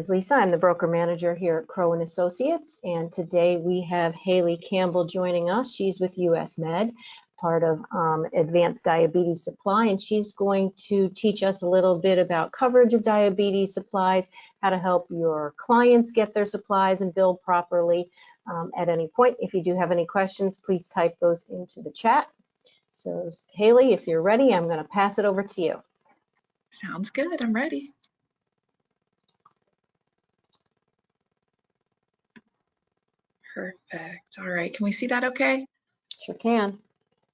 Lisa. I'm the broker manager here at Crowe & Associates, and today we have Haley Campbell joining us. She's with US Med, part of Advanced Diabetes Supply, and she's going to teach us a little bit about coverage of diabetes supplies, how to help your clients get their supplies and bill properly at any point. If you do have any questions, please type those into the chat. So Haley, if you're ready, I'm going to pass it over to you. Sounds good. I'm ready. Perfect. All right. Can we see that okay? Sure can.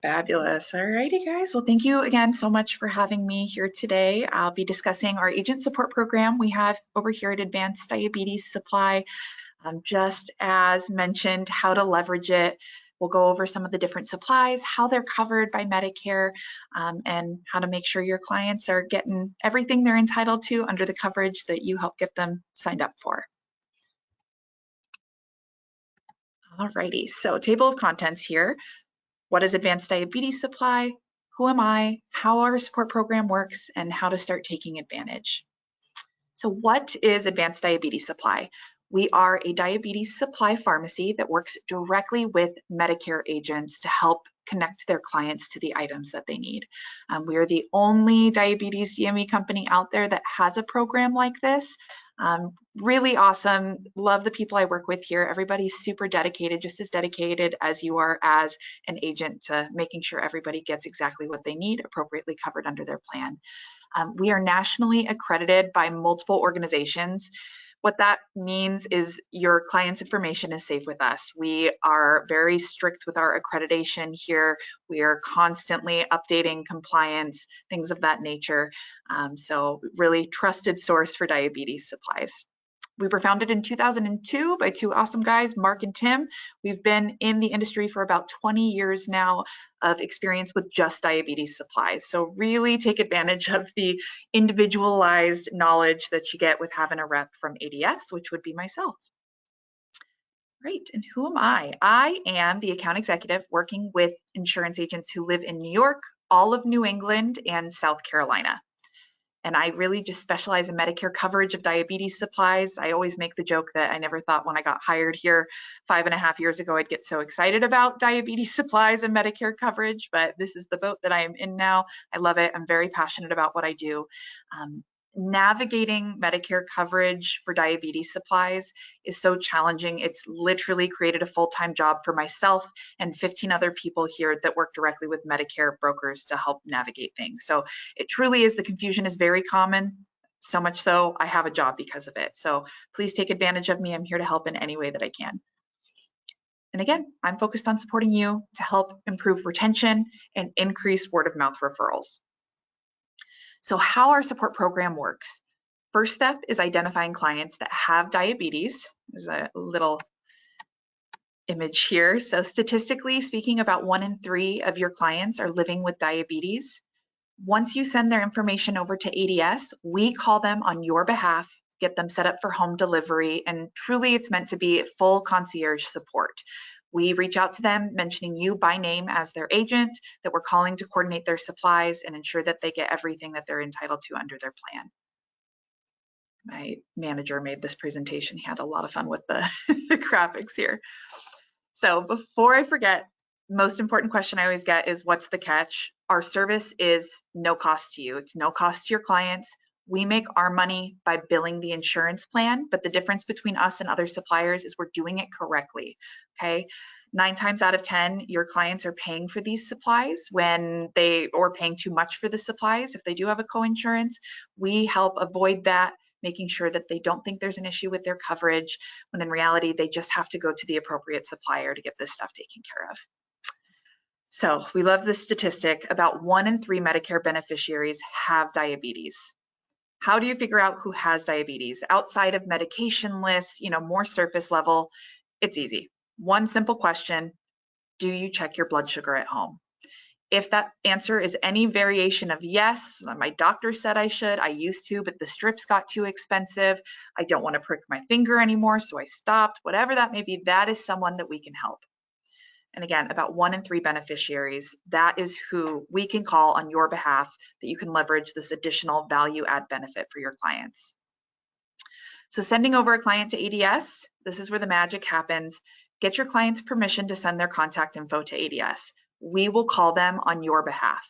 Fabulous. All righty, guys. Well, thank you again so much for having me here today. I'll be discussing our agent support program we have over here at Advanced Diabetes Supply. Just as mentioned, how to leverage it. We'll go over some of the different supplies, how they're covered by Medicare, and how to make sure your clients are getting everything they're entitled to under the coverage that you help get them signed up for. Alrighty, so table of contents here. What is Advanced Diabetes Supply? Who am I? How our support program works, and how to start taking advantage. So what is Advanced Diabetes Supply? We are a diabetes supply pharmacy that works directly with Medicare agents to help connect their clients to the items that they need. We are the only diabetes DME company out there that has a program like this. Really awesome. Love the people I work with here. Everybody's super dedicated, just as dedicated as you are as an agent to making sure everybody gets exactly what they need, appropriately covered under their plan. We are nationally accredited by multiple organizations. What that means is your client's information is safe with us. We are very strict with our accreditation here. We are constantly updating compliance, things of that nature. So really trusted source for diabetes supplies. We were founded in 2002 by two awesome guys, Mark and Tim. We've been in the industry for about 20 years now of experience with just diabetes supplies. So really take advantage of the individualized knowledge that you get with having a rep from ADS, which would be myself. Great, and who am I? I am the account executive working with insurance agents who live in New York, all of New England, and South Carolina. And I really just specialize in Medicare coverage of diabetes supplies. I always make the joke that I never thought when I got hired here 5.5 years ago, I'd get so excited about diabetes supplies and Medicare coverage, but this is the boat that I am in now. I love it. I'm very passionate about what I do. Navigating Medicare coverage for diabetes supplies is so challenging. It's literally created a full-time job for myself and 15 other people here that work directly with Medicare brokers to help navigate things. So it truly is, the confusion is very common, so much so I have a job because of it. So please take advantage of me. I'm here to help in any way that I can. And again, I'm focused on supporting you to help improve retention and increase word of mouth referrals. So how our support program works. First step is identifying clients that have diabetes. There's a little image here. So statistically speaking, about 1 in 3 of your clients are living with diabetes. Once you send their information over to ADS, we call them on your behalf, get them set up for home delivery, and truly it's meant to be full concierge support. We reach out to them mentioning you by name as their agent, that we're calling to coordinate their supplies and ensure that they get everything that they're entitled to under their plan. My manager made this presentation. He had a lot of fun with the, the graphics here. So before I forget, most important question I always get is, what's the catch? Our service is no cost to you. It's no cost to your clients. We make our money by billing the insurance plan, but the difference between us and other suppliers is we're doing it correctly, okay? 9 times out of 10, your clients are paying for these supplies or paying too much for the supplies if they do have a co-insurance. We help avoid that, making sure that they don't think there's an issue with their coverage, when in reality, they just have to go to the appropriate supplier to get this stuff taken care of. So we love this statistic. About 1 in 3 Medicare beneficiaries have diabetes. How do you figure out who has diabetes? Outside of medication lists, more surface level, it's easy. One simple question: do you check your blood sugar at home? If that answer is any variation of yes, my doctor said I should, I used to, but the strips got too expensive, I don't want to prick my finger anymore, so I stopped, whatever that may be, that is someone that we can help. And again, about 1 in 3 beneficiaries, that is who we can call on your behalf, that you can leverage this additional value add benefit for your clients. So sending over a client to ADS, this is where the magic happens. Get your client's permission to send their contact info to ADS. We will call them on your behalf.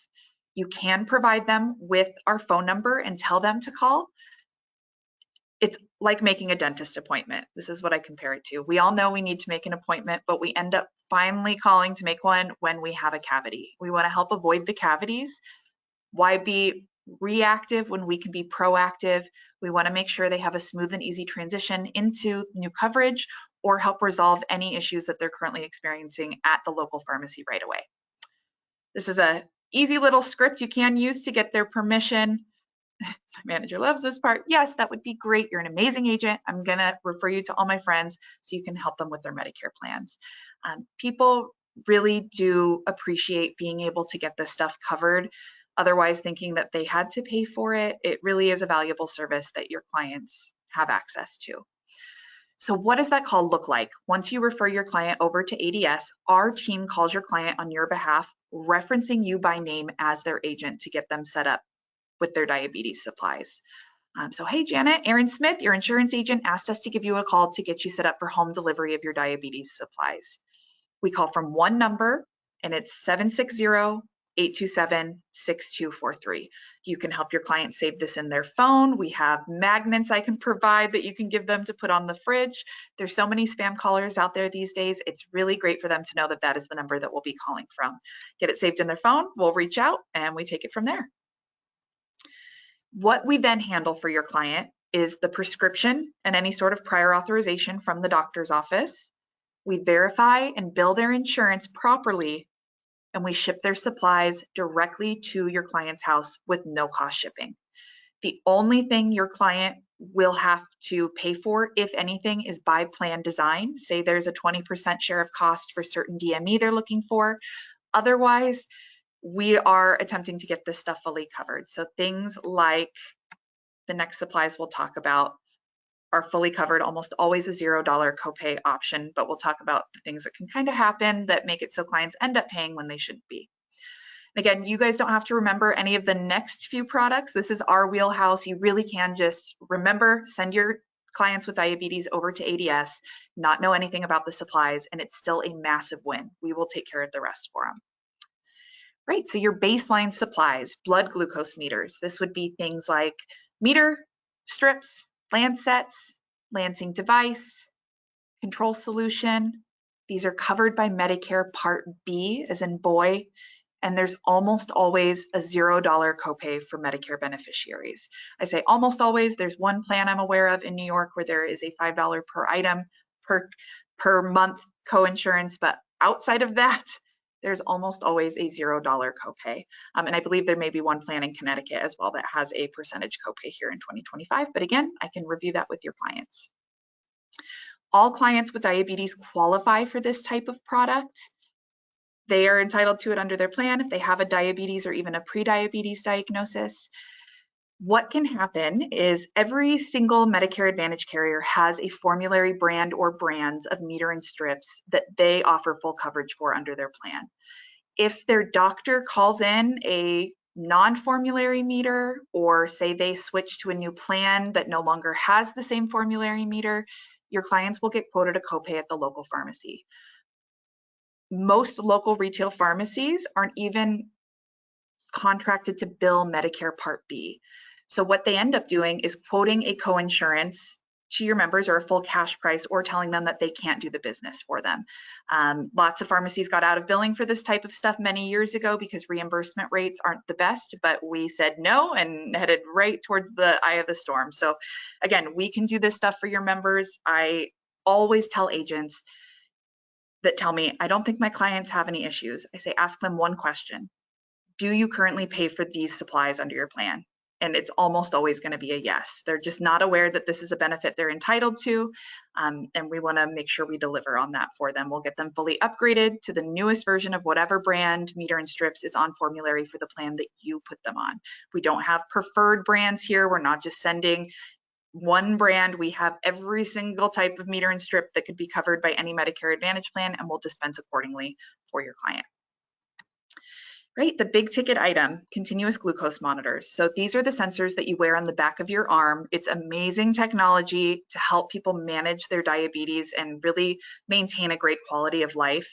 You can provide them with our phone number and tell them to call. It's like making a dentist appointment. This is what I compare it to. We all know we need to make an appointment, but we end up finally calling to make one when we have a cavity. We want to help avoid the cavities. Why be reactive when we can be proactive? We want to make sure they have a smooth and easy transition into new coverage or help resolve any issues that they're currently experiencing at the local pharmacy right away. This is an easy little script you can use to get their permission. My manager loves this part. Yes, that would be great. You're an amazing agent. I'm going to refer you to all my friends so you can help them with their Medicare plans. People really do appreciate being able to get this stuff covered. Otherwise, thinking that they had to pay for it, it really is a valuable service that your clients have access to. So what does that call look like? Once you refer your client over to ADS, our team calls your client on your behalf, referencing you by name as their agent to get them set up with their diabetes supplies. So, hey, Janet, Aaron Smith, your insurance agent, asked us to give you a call to get you set up for home delivery of your diabetes supplies. We call from one number, and it's 760-827-6243. You can help your client save this in their phone. We have magnets I can provide that you can give them to put on the fridge. There's so many spam callers out there these days. It's really great for them to know that that is the number that we'll be calling from. Get it saved in their phone, we'll reach out, and we take it from there. What we then handle for your client is the prescription and any sort of prior authorization from the doctor's office. We verify and bill their insurance properly, and we ship their supplies directly to your client's house with no cost shipping. The only thing your client will have to pay for, if anything, is by plan design. Say there's a 20% share of cost for certain DME they're looking for. Otherwise, we are attempting to get this stuff fully covered. So things like the next supplies we'll talk about are fully covered, almost always a $0 copay option, but we'll talk about the things that can kind of happen that make it so clients end up paying when they shouldn't be. And again, you guys don't have to remember any of the next few products. This is our wheelhouse. You really can just remember, send your clients with diabetes over to ADS, not know anything about the supplies, and it's still a massive win. We will take care of the rest for them. Right, so your baseline supplies, blood glucose meters. This would be things like meter, strips, lancets, lancing device, control solution. These are covered by Medicare Part B, as in boy, and there's almost always a $0 copay for Medicare beneficiaries. I say almost always. There's one plan I'm aware of in New York where there is a $5 per item per month coinsurance, but outside of that, there's almost always a $0 copay. And I believe there may be one plan in Connecticut as well that has a percentage copay here in 2025. But again, I can review that with your clients. All clients with diabetes qualify for this type of product. They are entitled to it under their plan if they have a diabetes or even a pre-diabetes diagnosis. What can happen is every single Medicare Advantage carrier has a formulary brand or brands of meter and strips that they offer full coverage for under their plan. If their doctor calls in a non-formulary meter, or say they switch to a new plan that no longer has the same formulary meter, your clients will get quoted a copay at the local pharmacy. Most local retail pharmacies aren't even contracted to bill Medicare Part B. So what they end up doing is quoting a coinsurance to your members or a full cash price, or telling them that they can't do the business for them. Lots of pharmacies got out of billing for this type of stuff many years ago because reimbursement rates aren't the best, but we said no and headed right towards the eye of the storm. So again, we can do this stuff for your members. I always tell agents that tell me, I don't think my clients have any issues. I say, ask them one question. Do you currently pay for these supplies under your plan? And it's almost always going to be a yes. They're just not aware that this is a benefit they're entitled to. And we want to make sure we deliver on that for them. We'll get them fully upgraded to the newest version of whatever brand meter and strips is on formulary for the plan that you put them on. We don't have preferred brands here. We're not just sending one brand. We have every single type of meter and strip that could be covered by any Medicare Advantage plan, and we'll dispense accordingly for your client. Right, the big ticket item, continuous glucose monitors. So these are the sensors that you wear on the back of your arm. It's amazing technology to help people manage their diabetes and really maintain a great quality of life.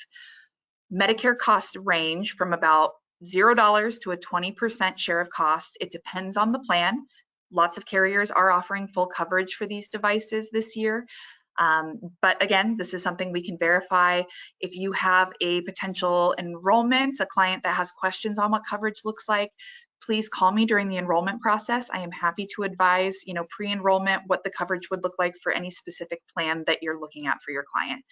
Medicare costs range from about $0 to a 20% share of cost. It depends on the plan. Lots of carriers are offering full coverage for these devices this year. But again, this is something we can verify. If you have a potential enrollment, a client that has questions on what coverage looks like, please call me during the enrollment process. I am happy to advise, pre-enrollment, what the coverage would look like for any specific plan that you're looking at for your client.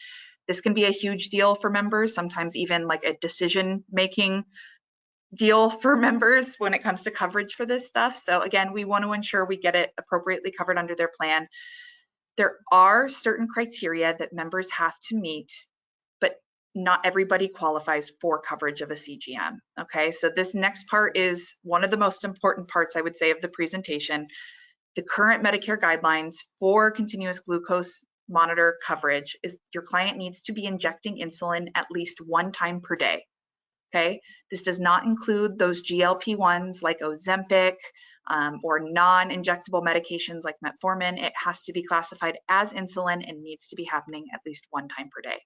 This can be a huge deal for members, sometimes even like a decision-making deal for members when it comes to coverage for this stuff. So again, we want to ensure we get it appropriately covered under their plan. There are certain criteria that members have to meet, but not everybody qualifies for coverage of a CGM. Okay, so this next part is one of the most important parts, I would say, of the presentation. The current Medicare guidelines for continuous glucose monitor coverage is your client needs to be injecting insulin at least 1 time per day. Okay, this does not include those GLP-1s like Ozempic or non-injectable medications like metformin. It has to be classified as insulin and needs to be happening at least 1 time per day.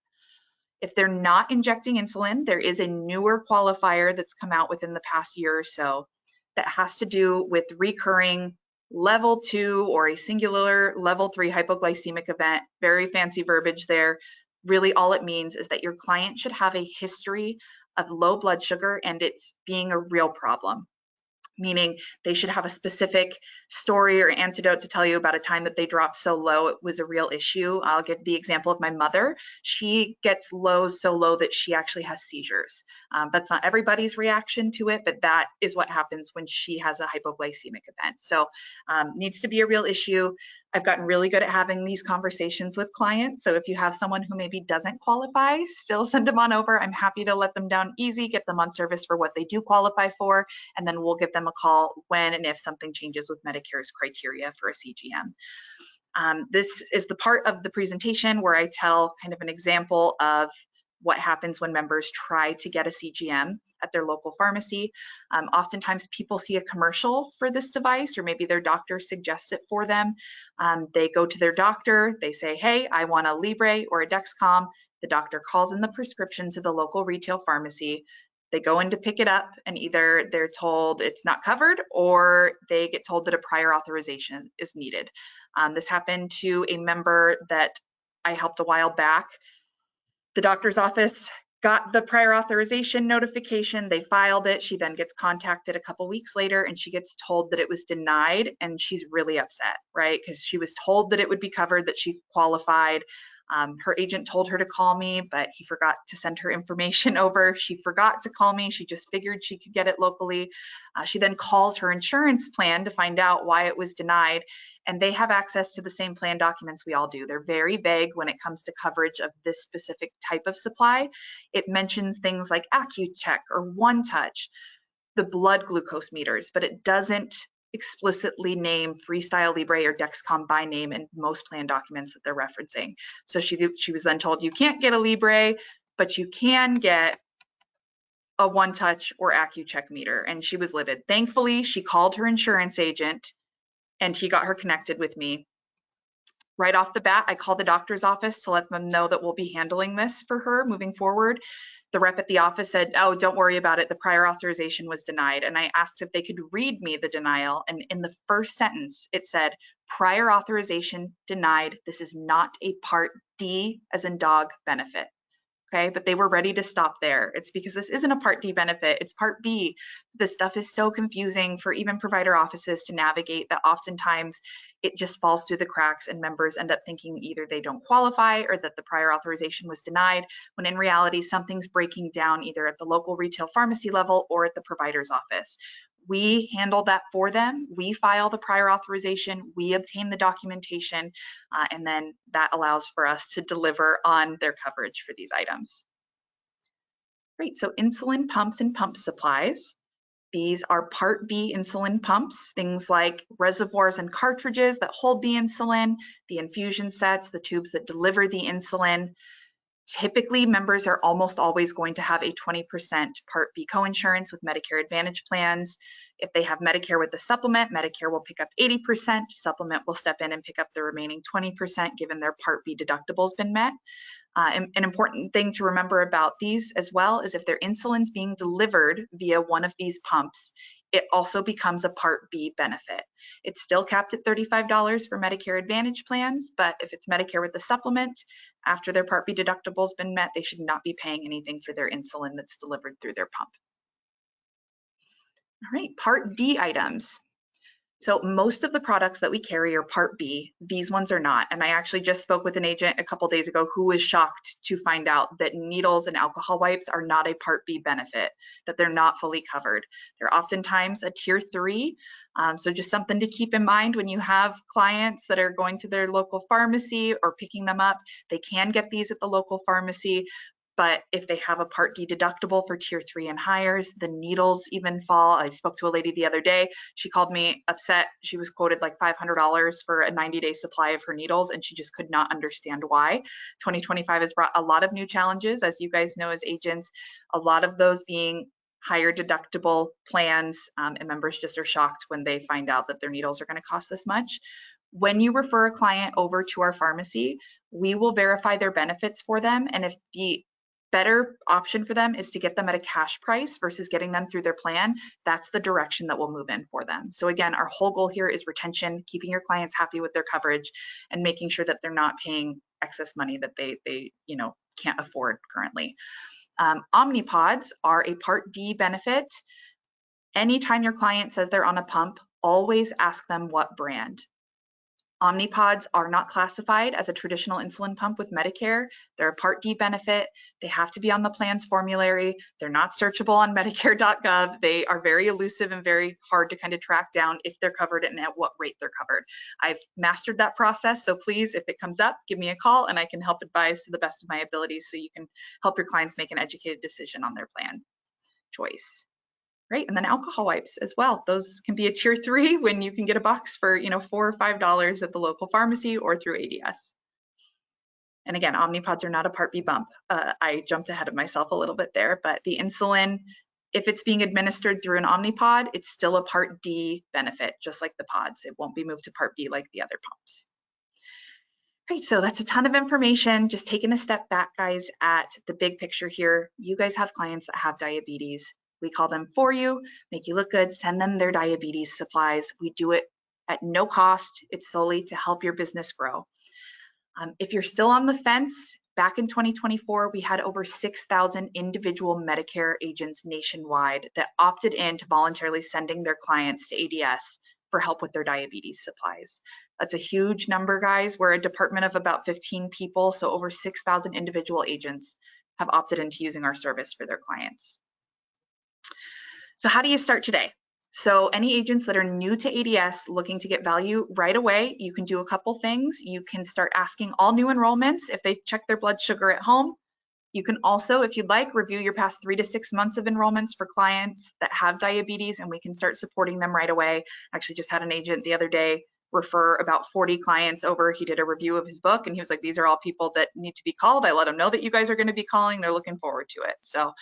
If they're not injecting insulin, there is a newer qualifier that's come out within the past year or so that has to do with recurring level 2 or a singular level 3 hypoglycemic event. Very fancy verbiage there. Really all it means is that your client should have a history of low blood sugar and it's being a real problem, meaning they should have a specific story or antidote to tell you about a time that they dropped so low it was a real issue. I'll give the example of my mother. She gets low so low that she actually has seizures. That's not everybody's reaction to it, but that is what happens when she has a hypoglycemic event. So needs to be a real issue. I've gotten really good at having these conversations with clients. So if you have someone who maybe doesn't qualify, still send them on over. I'm happy to let them down easy, get them on service for what they do qualify for, and then we'll give them a call when and if something changes with Medicare's criteria for a CGM. This is the part of the presentation where I tell kind of an example of what happens when members try to get a CGM at their local pharmacy. Oftentimes people see a commercial for this device, or maybe their doctor suggests it for them. They go to their doctor, they say, hey, I want a Libre or a Dexcom. The doctor calls in the prescription to the local retail pharmacy. They go in to pick it up and either they're told it's not covered or they get told that a prior authorization is needed. This happened to a member that I helped a while back. The doctor's office got the prior authorization notification, they filed it, she then gets contacted a couple weeks later and she gets told that it was denied, and she's really upset, right? Because she was told that it would be covered, that she qualified. Her agent told her to call me, but he forgot to send her information over. She forgot to call me. She just figured she could get it locally. She then calls her insurance plan to find out why it was denied, and they have access to the same plan documents we all do. They're very vague when it comes to coverage of this specific type of supply. It mentions things like AccuCheck or One Touch, the blood glucose meters, but it doesn't explicitly name Freestyle Libre or Dexcom by name in most plan documents that they're referencing. So she was then told, you can't get a Libre, but you can get a One Touch or AccuCheck meter, and she was livid. Thankfully, she called her insurance agent and he got her connected with me. Right off the bat, I called the doctor's office to let them know that we'll be handling this for her moving forward. The rep at the office said, oh, don't worry about it. The prior authorization was denied. And I asked if they could read me the denial. And in the first sentence, it said, prior authorization denied. This is not a Part D as in dog benefit. Okay, but they were ready to stop there. It's because this isn't a Part D benefit, it's Part B. This stuff is so confusing for even provider offices to navigate that oftentimes it just falls through the cracks and members end up thinking either they don't qualify or that the prior authorization was denied, when in reality something's breaking down either at the local retail pharmacy level or at the provider's office. We handle that for them. We file the prior authorization, we obtain the documentation, and then that allows for us to deliver on their coverage for these items. Great, so insulin pumps and pump supplies. These are Part B insulin pumps, things like reservoirs and cartridges that hold the insulin, the infusion sets, the tubes that deliver the insulin. Typically, members are almost always going to have a 20% Part B coinsurance with Medicare Advantage plans. If they have Medicare with the supplement, Medicare will pick up 80%, supplement will step in and pick up the remaining 20% given their Part B deductible's been met. An important thing to remember about these as well is if their insulin's being delivered via one of these pumps, it also becomes a Part B benefit. It's still capped at $35 for Medicare Advantage plans, but if it's Medicare with the supplement, after their Part B deductible's been met, they should not be paying anything for their insulin that's delivered through their pump. All right, Part D items. So most of the products that we carry are Part B. These ones are not. And I actually just spoke with an agent a couple days ago who was shocked to find out that needles and alcohol wipes are not a Part B benefit, that they're not fully covered. They're oftentimes a tier 3. So just something to keep in mind when you have clients that are going to their local pharmacy or picking them up. They can get these at the local pharmacy. But if they have a Part D deductible for tier 3 and higher, the needles even fall. I spoke to a lady the other day. She called me upset. She was quoted like $500 for a 90-day supply of her needles, and she just could not understand why. 2025 has brought a lot of new challenges, as you guys know as agents, a lot of those being higher deductible plans, and members just are shocked when they find out that their needles are going to cost this much. When you refer a client over to our pharmacy, we will verify their benefits for them, and if the better option for them is to get them at a cash price versus getting them through their plan, that's the direction that we'll move in for them. So again, our whole goal here is retention, keeping your clients happy with their coverage and making sure that they're not paying excess money that they can't afford currently. Omnipods are a Part D benefit. Anytime your client says they're on a pump, always ask them what brand. Omnipods are not classified as a traditional insulin pump with Medicare. They're a Part D benefit. They have to be on the plan's formulary. They're not searchable on Medicare.gov. They are very elusive and very hard to kind of track down if they're covered and at what rate they're covered. I've mastered that process, so please, if it comes up, give me a call and I can help advise to the best of my abilities so you can help your clients make an educated decision on their plan choice. Right, and then alcohol wipes as well. Those can be a tier 3 when you can get a box for $4 or $5 at the local pharmacy or through ADS. And again, Omnipods are not a Part B bump. I jumped ahead of myself a little bit there, but the insulin, if it's being administered through an Omnipod, it's still a Part D benefit, just like the pods. It won't be moved to Part B like the other pumps. Right, so that's a ton of information. Just taking a step back, guys, at the big picture here. You guys have clients that have diabetes. We call them for you, make you look good, send them their diabetes supplies. We do it at no cost. It's solely to help your business grow. If you're still on the fence, back in 2024, we had over 6,000 individual Medicare agents nationwide that opted in to voluntarily sending their clients to ADS for help with their diabetes supplies. That's a huge number, guys. We're a department of about 15 people, so over 6,000 individual agents have opted into using our service for their clients. So how do you start today? So any agents that are new to ADS looking to get value right away, you can do a couple things. You can start asking all new enrollments if they check their blood sugar at home. You can also, if you'd like, review your past 3 to 6 months of enrollments for clients that have diabetes, and we can start supporting them right away. Actually just had an agent the other day refer about 40 clients over. He did a review of his book and he was like, these are all people that need to be called. I let them know that you guys are going to be calling. They're looking forward to it. So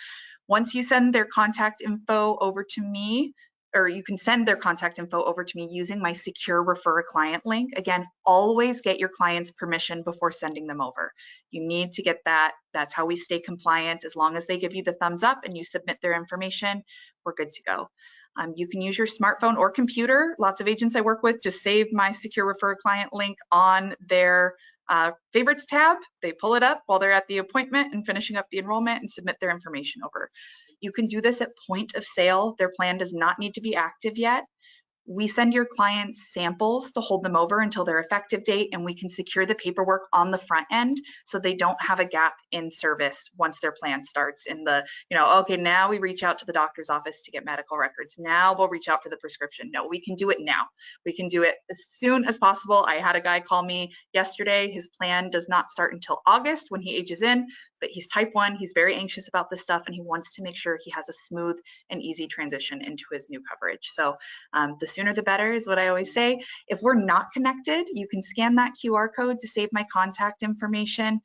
once you send their contact info over to me, or you can send their contact info over to me using my secure refer a client link. Again, always get your client's permission before sending them over. You need to get that. That's how we stay compliant. As long as they give you the thumbs up and you submit their information, we're good to go. You can use your smartphone or computer. Lots of agents I work with just save my secure refer a client link on their favorites tab. They pull it up while they're at the appointment and finishing up the enrollment and submit their information over. You can do this at point of sale. Their plan does not need to be active yet. We send your clients samples to hold them over until their effective date, and we can secure the paperwork on the front end so they don't have a gap in service once their plan starts in the, okay, now we reach out to the doctor's office to get medical records. Now we'll reach out for the prescription. No, we can do it now. We can do it as soon as possible. I had a guy call me yesterday. His plan does not start until August when he ages in, but he's type 1. He's very anxious about this stuff, and he wants to make sure he has a smooth and easy transition into his new coverage. So the sooner the better is what I always say. If we're not connected, you can scan that QR code to save my contact information.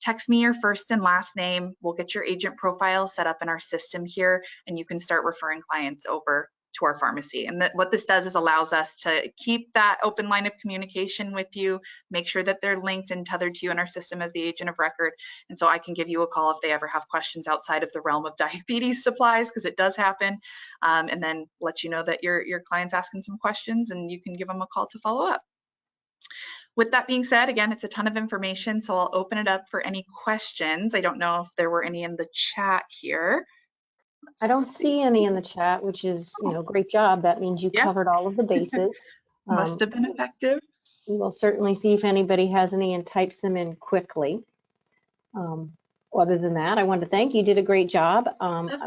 text me your first and last name. We'll get your agent profile set up in our system here, and you can start referring clients over to our pharmacy. And what this does is allows us to keep that open line of communication with you, make sure that they're linked and tethered to you in our system as the agent of record. And so I can give you a call if they ever have questions outside of the realm of diabetes supplies, because it does happen, and then let you know that your client's asking some questions and you can give them a call to follow up. With that being said, again, it's a ton of information, so I'll open it up for any questions. I don't know if there were any in the chat here. I don't see any in the chat, which is, great job. That means you Yeah. covered all of the bases. Must have been effective. We will certainly see if anybody has any and types them in quickly. Other than that, I want to thank you. You did a great job.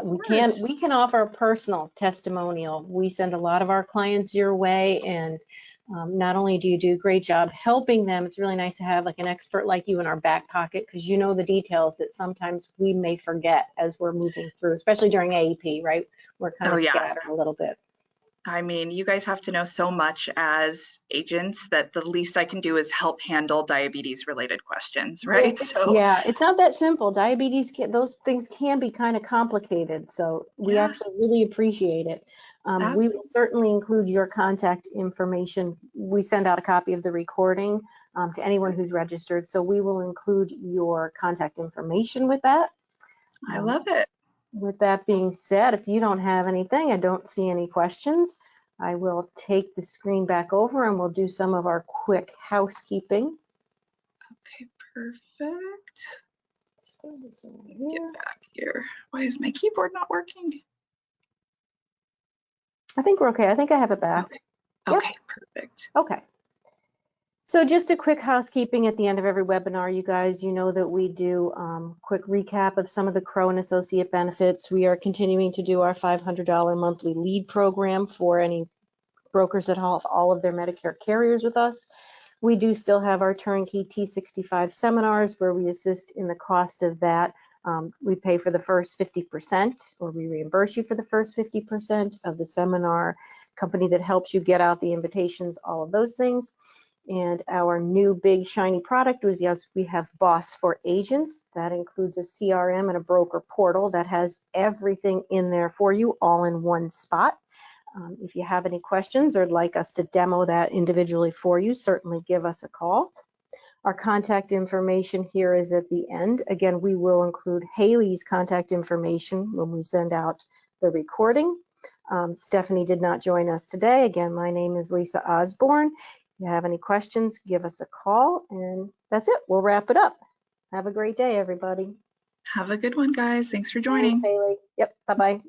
We can offer a personal testimonial. We send a lot of our clients your way, and not only do you do a great job helping them, it's really nice to have like an expert like you in our back pocket, because you know the details that sometimes we may forget as we're moving through, especially during AEP, right? We're kind of scattered a little bit. I mean, you guys have to know so much as agents that the least I can do is help handle diabetes related questions, right? So yeah, it's not that simple. Diabetes, those things can be kind of complicated. So we actually really appreciate it. We will certainly include your contact information. We send out a copy of the recording to anyone who's registered. So we will include your contact information with that. I love it. With that being said, if you don't have anything, I don't see any questions, I will take the screen back over and we'll do some of our quick housekeeping. Okay, perfect. Get back here. Why is my keyboard not working? I think we're okay. I think I have it back. Okay, perfect. Okay. So just a quick housekeeping at the end of every webinar, you guys, you know that we do quick recap of some of the Crowe and Associate benefits. We are continuing to do our $500 monthly lead program for any brokers that have all of their Medicare carriers with us. We do still have our turnkey T65 seminars where we assist in the cost of that. We pay for the first 50%, or we reimburse you for the first 50% of the seminar, company that helps you get out the invitations, all of those things. And our new big shiny product was, yes, we have Boss for Agents. That includes a CRM and a broker portal that has everything in there for you, all in one spot. If you have any questions or like us to demo that individually for you, certainly give us a call. Our contact information here is at the end. Again, we will include Haley's contact information when we send out the recording. Stephanie did not join us today. Again, my name is Lisa Osborne. If you have any questions, give us a call, and that's it. We'll wrap it up. Have a great day, everybody. Have a good one, guys. Thanks for joining. Thanks, Haley. Yep, bye-bye.